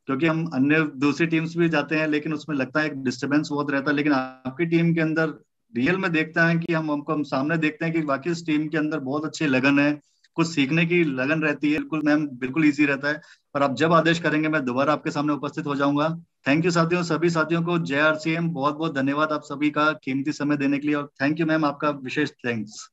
क्योंकि हम अन्य दूसरी टीम्स भी जाते हैं लेकिन उसमें लगता है एक डिस्टर्बेंस बहुत रहता है, लेकिन आपकी टीम के अंदर रियल में देखते हैं कि हम सामने देखते हैं कि वाकई इस टीम के अंदर बहुत अच्छी लगन है, कुछ सीखने की लगन रहती है। बिल्कुल मैम, बिल्कुल ईजी रहता है। और आप जब आदेश करेंगे मैं दोबारा आपके सामने उपस्थित हो जाऊंगा। थैंक यू साथियों, सभी साथियों को जय आरसीएम, बहुत बहुत धन्यवाद आप सभी का कीमती समय देने के लिए, और थैंक यू मैम, आपका विशेष थैंक्स।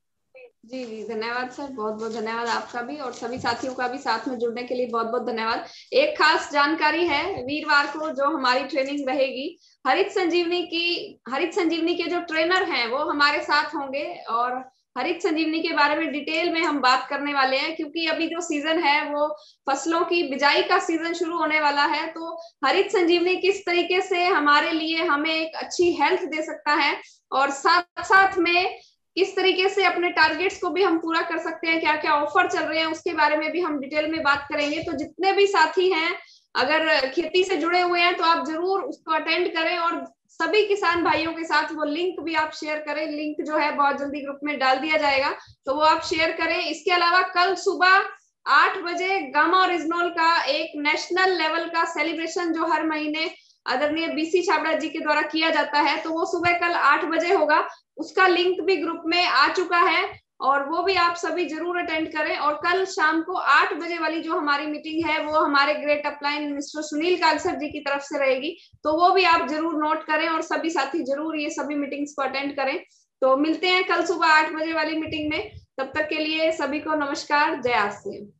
जी जी, धन्यवाद सर, बहुत बहुत धन्यवाद आपका भी और सभी साथियों का भी साथ में जुड़ने के लिए बहुत बहुत धन्यवाद। एक खास जानकारी है, वीरवार को जो हमारी ट्रेनिंग रहेगी, हरित संजीवनी के जो ट्रेनर हैं वो हमारे साथ होंगे और हरित संजीवनी के बारे में डिटेल में हम बात करने वाले हैं, क्योंकि अभी जो सीजन है वो फसलों की बिजाई का सीजन शुरू होने वाला है। तो हरित संजीवनी किस तरीके से हमारे लिए हमें एक अच्छी हेल्थ दे सकता है और साथ साथ में किस तरीके से अपने टारगेट्स को भी हम पूरा कर सकते हैं, क्या क्या ऑफर चल रहे हैं उसके बारे में भी हम डिटेल में बात करेंगे। तो जितने भी साथी हैं अगर खेती से जुड़े हुए हैं तो आप जरूर उसको अटेंड करें और सभी किसान भाइयों के साथ वो लिंक भी आप शेयर करें। लिंक जो है बहुत जल्दी ग्रुप में डाल दिया जाएगा, तो वो आप शेयर करें। इसके अलावा कल सुबह 8 बजे गामा और इजनोल का एक नेशनल लेवल का सेलिब्रेशन जो हर महीने आदरणीय बीसी छाबड़ा जी के द्वारा किया जाता है, तो वो सुबह कल 8 बजे होगा। उसका लिंक भी ग्रुप में आ चुका है और वो भी आप सभी जरूर अटेंड करें। और कल शाम को 8 बजे वाली जो हमारी मीटिंग है वो हमारे great upline mister Sunil Kagsar ji की तरफ से रहेगी, तो वो भी आप जरूर नोट करें और सभी साथी जरूर ये सभी मीटिंग्स को अटेंड करें। तो मिलते हैं कल सुबह 8 बजे वाली मीटिंग में, तब तक के लिए सभी को नमस्कार, जय आसिम।